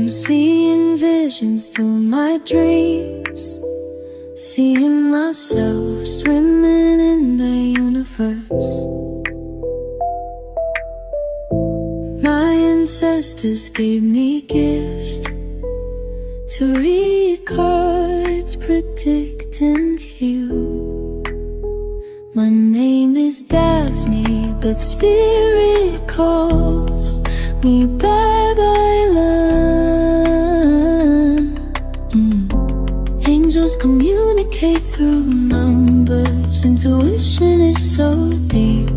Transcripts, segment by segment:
I'm seeing visions through my dreams, seeing myself swimming in the universe. My ancestors gave me gifts to read cards, predict and heal. My name is Daphne, but spirit calls me bye-bye love. Angels communicate through numbers. Intuition is so deep.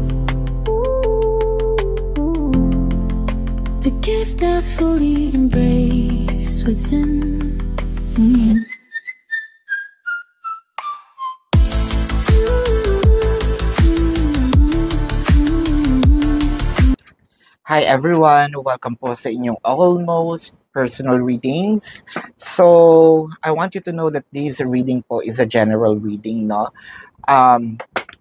The gift I fully embrace within. Hi everyone! Welcome po sa inyong almost personal readings. So, I want you to know that this reading po is a general reading, no?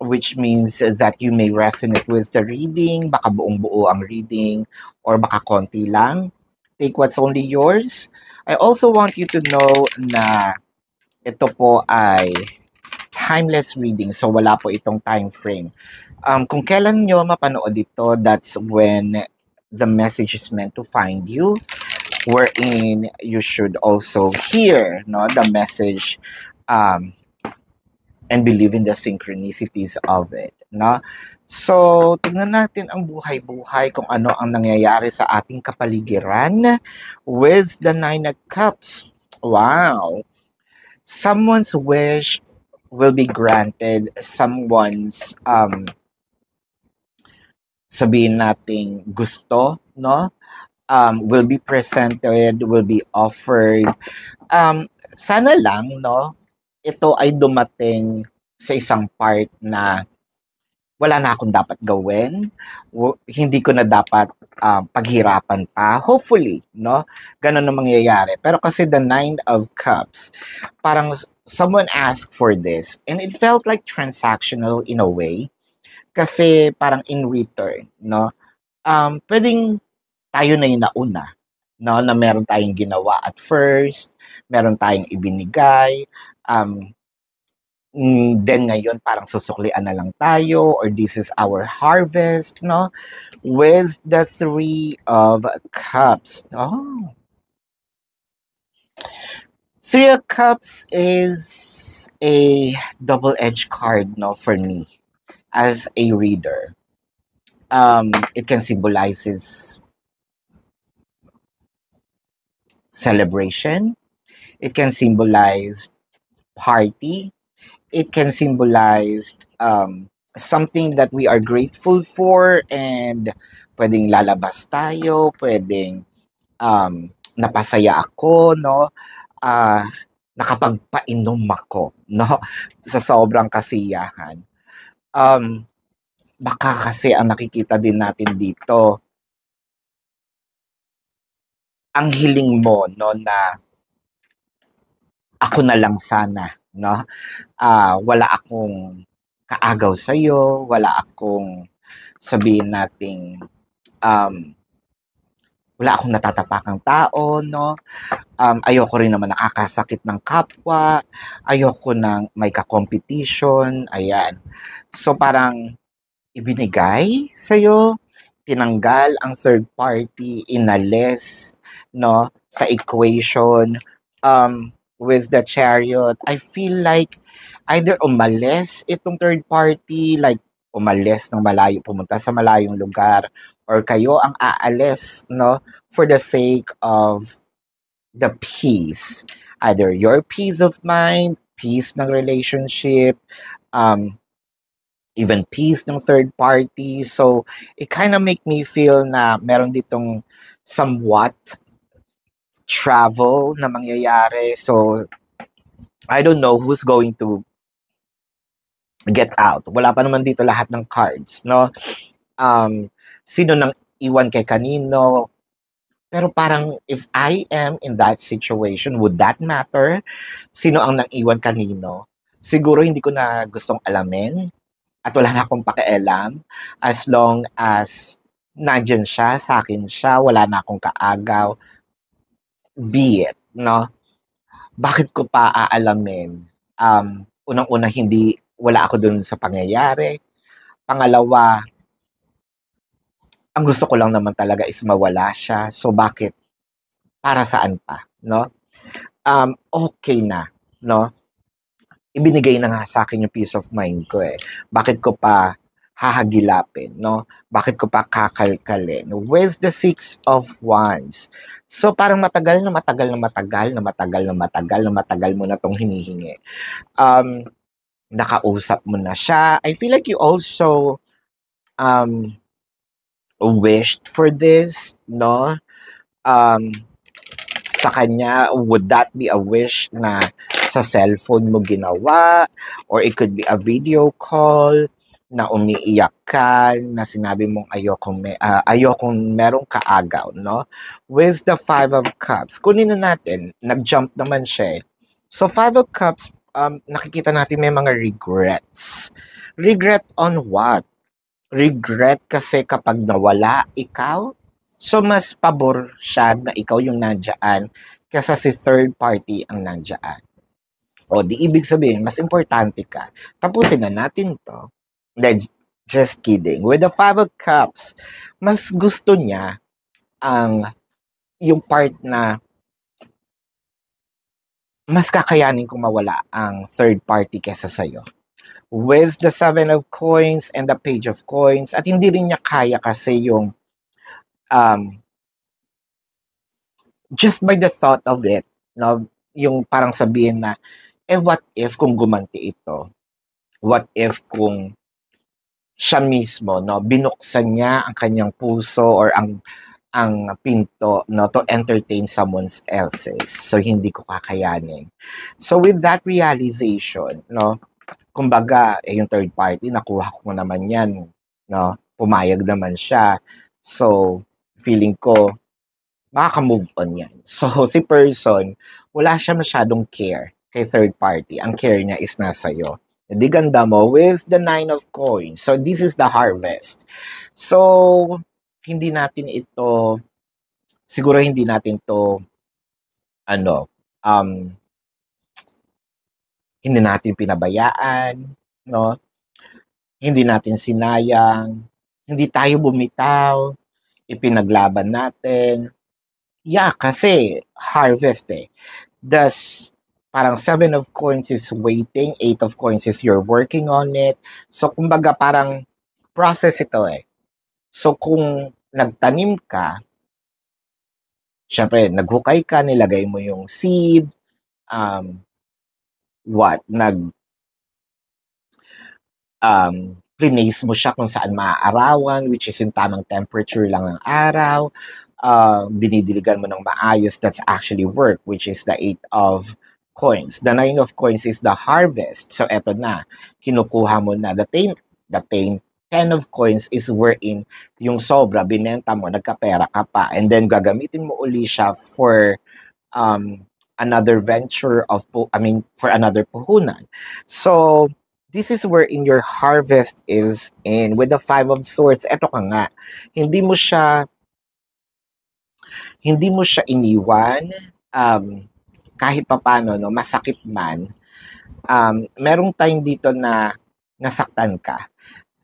Which means that you may resonate with the reading, baka buong-buo ang reading, or baka konti lang. Take what's only yours. I also want you to know na ito po ay timeless reading, so wala po itong time frame. Kung kailan nyo mapanood ito, that's when the message is meant to find you, wherein you should also hear, no, the message and believe in the synchronicities of it, no? So, tingnan natin ang buhay-buhay kung ano ang nangyayari sa ating kapaligiran with the Nine of Cups. Wow! Someone's wish will be granted, someone's sabihin nating gusto, no? Will be presented, will be offered. Sana lang, no? Ito ay dumating sa isang part na wala na akong dapat gawin. Hindi ko na dapat paghirapan pa. Hopefully, no? Ganun ang mangyayari. Pero kasi the Nine of Cups, parang someone asked for this. And it felt like transactional in a way. Kasi parang in return, no? Pwedeng tayo na yung nauna, no? Na meron tayong ginawa at first, meron tayong ibinigay, then ngayon parang susuklian na lang tayo, or this is our harvest, no? With the Three of Cups. Oh. Three of Cups is a double-edged card, no, for me. As a reader, it can symbolize celebration. It can symbolize party. It can symbolize something that we are grateful for, and pwedeng lalabas tayo, pwedeng napasaya ako, no? Nakapagpainom ako, no? Sa sobrang kasiyahan. Baka kasi ang nakikita din natin dito, ang hiling mo, no, na ako na lang sana, no? Wala akong kaagaw sa'yo, wala akong sabihin nating wala akong natatapakang tao, no? Ayoko rin naman nakakasakit ng kapwa, ayoko nang may ka-competition, ayan. So parang ibinigay sa'yo, tinanggal ang third party, inalis, no, sa equation. With the Chariot, I feel like either umalis itong third party, like umalis ng malayo, pumunta sa malayong lugar, or kayo ang aalis, no, for the sake of the peace. Either your peace of mind, peace ng relationship, even peace ng third party. So, it kind of make me feel na meron ditong somewhat travel na mangyayari. So, I don't know who's going to get out. Wala pa naman dito lahat ng cards, no? Sino nang iwan kay kanino? Pero parang if I am in that situation, would that matter? Sino ang nang iwan kanino? Siguro hindi ko na gustong alamin. At wala na akong pakialam, as long as nandyan siya, sa akin siya, wala na akong kaagaw. be it, no? Bakit ko pa aalamin? Unang-una, wala ako dun sa pangyayari. Pangalawa, ang gusto ko lang naman talaga is mawala siya. So bakit? Para saan pa, no? Okay na, no? Ibinigay na nga sa akin yung peace of mind ko eh. Bakit ko pa hahagilapin, no? Bakit ko pa kakalkalin? Where's the Six of Wands? So parang matagal mo na tong hinihingi. Nakausap mo na siya. I feel like you also wished for this, no? Sa kanya, would that be a wish na sa cellphone mo ginawa? Or it could be a video call na umiiyak ka, na sinabi mong ayokong merong kaagaw, no? With the Five of Cups, kunin na natin, nag-jump naman siya eh. So, Five of Cups, nakikita natin may mga regrets. Regret on what? Regret kasi kapag nawala ikaw, so mas pabor siya na ikaw yung nandyan kaysa si third party ang nandyan. O di ibig sabihin, mas importante ka. Tapusin na natin to. Just kidding. With the Five of Cups, mas gusto niya yung part na mas kakayanin kung mawala ang third party kesa sa'yo. With the Seven of Coins and the Page of Coins, at hindi rin niya kaya kasi yung just by the thought of it, no, yung parang sabihin na, what if kung gumanti ito? What if kung siya mismo, no, binuksan niya ang kanyang puso or ang pinto, no, to entertain someone else's. So, hindi ko kakayanin. So, with that realization, no, kumbaga, yung third party, nakuha ko naman yan, no, pumayag naman siya. So, feeling ko, makaka-move on yan. So, si person, wala siya masyadong care kay third party. Ang care niya is nasa iyo. Hindi ganda mo with the Nine of Coins. So, this is the harvest. So, hindi natin ito hindi natin pinabayaan, no? Hindi natin sinayang, hindi tayo bumitaw, ipinaglaban natin. Yeah, kasi harvest eh. Thus, parang Seven of Coins is waiting, Eight of Coins is you're working on it. So, kumbaga parang process ito eh. So, kung nagtanim ka, syempre, naghukay ka, nilagay mo yung seed, plinase mo siya kung saan maaarawan, which is yung tamang temperature lang ng araw, dinidiligan mo ng maayos, that's actually work, which is the Eight of Coins. The Nine of Coins is the harvest. So, eto na, kinukuha mo na. The Ten of Coins is wherein yung sobra, binenta mo, nagkapera ka pa, and then gagamitin mo uli siya for another venture for another puhunan. So, this is where in your harvest is in. With the Five of Swords, eto ka nga, hindi mo siya iniwan, kahit papano, no, masakit man. Merong time dito na nasaktan ka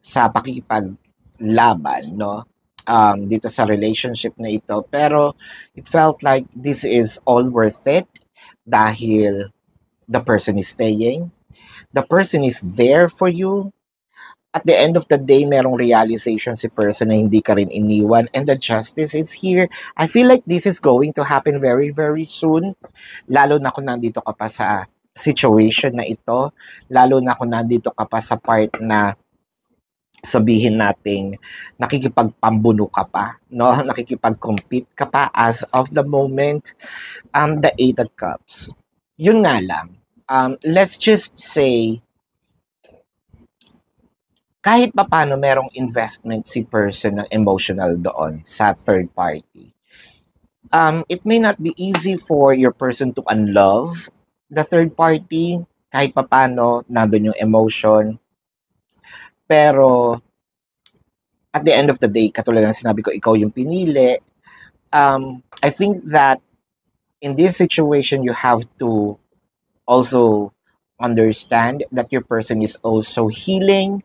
sa pakikipaglaban, no? Dito sa relationship na ito. Pero it felt like this is all worth it dahil the person is staying. The person is there for you. At the end of the day, merong realization si person na hindi ka rin iniwan, and the justice is here. I feel like this is going to happen very, very soon. Lalo na kung nandito ka pa sa situation na ito. Lalo na kung nandito ka pa sa part na sabihin nating nakikipagpambuno ka pa, no? Nakikipag-compete ka pa as of the moment. The Eight of Cups. Yun nga lang. Let's just say, kahit pa paano merong investment si person ng emotional doon sa third party. It may not be easy for your person to unlove the third party, kahit pa paano nandun yung emotion. Pero, at the end of the day, katulad ng sinabi ko, ikaw yung pinili. I think that in this situation, you have to also understand that your person is also healing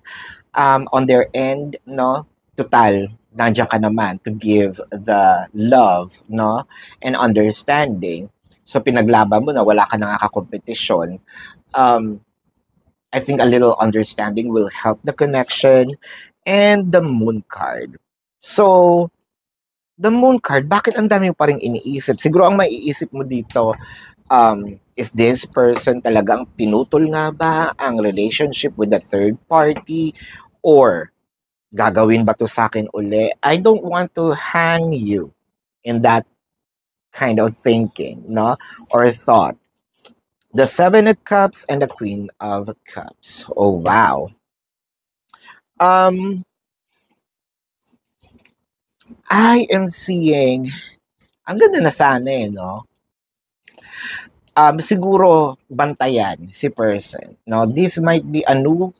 on their end, no? Total, nandiyan ka naman to give the love, no? And understanding. So, pinaglaban mo na wala ka nang kakompetisyon. I think a little understanding will help the connection. And the moon card. So, the moon card, bakit ang dami mo pa rin iniisip? Siguro ang maiisip mo dito, is this person talagang pinutol nga ba ang relationship with the third party? Or gagawin ba to sa akin uli? I don't want to hang you in that kind of thinking, no? Or thought. The Seven of Cups and the Queen of Cups. Oh, wow. I am seeing, ang ganda na sana no? Siguro, bantayan si person. No? This might be a new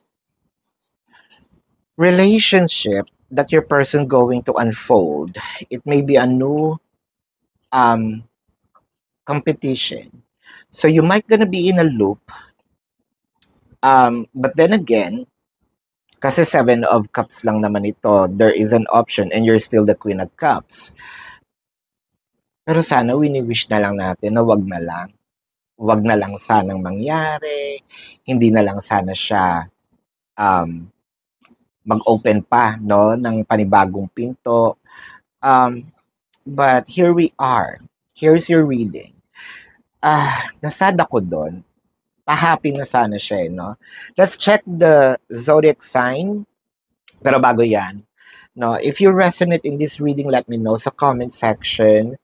relationship that your person going to unfold. It may be a new competition. So you might gonna be in a loop. But then again, kasi Seven of Cups lang naman ito, there is an option and you're still the Queen of Cups. Pero sana wini-wish na lang natin na wag na lang. Wag na lang sanang mangyari. Hindi na lang sana siya mag-open pa, no, ng panibagong pinto. But here we are. Here's your reading. Nasad ako doon. Pa-happy na sana siya, no? Let's check the zodiac sign. Pero bago yan, no, if you resonate in this reading, let me know sa comment section.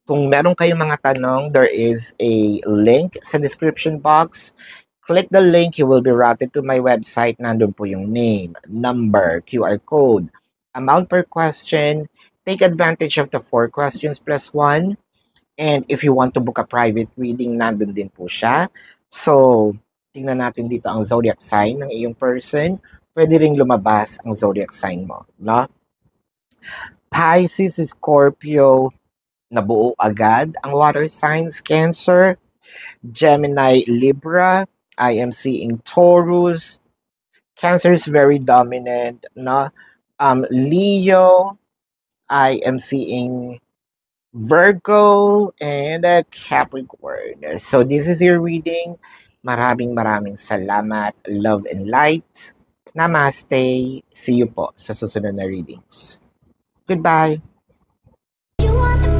Kung meron kayong mga tanong, there is a link sa description box. Click the link, you will be routed to my website. Nandun po yung name, number, QR code, amount per question. Take advantage of the 4 questions plus 1. And if you want to book a private reading, nandun din po siya. So, tingnan natin dito ang zodiac sign ng iyong person. Pwede ring lumabas ang zodiac sign mo, no? Pisces, Scorpio, nabuo agad ang water signs. Cancer, Gemini, Libra. I am seeing Taurus. Cancer is very dominant, no? Leo, I am seeing Virgo and Capricorn. So this is your reading. Maraming salamat. Love and light. Namaste. See you po sa susunod na readings. Goodbye. You want the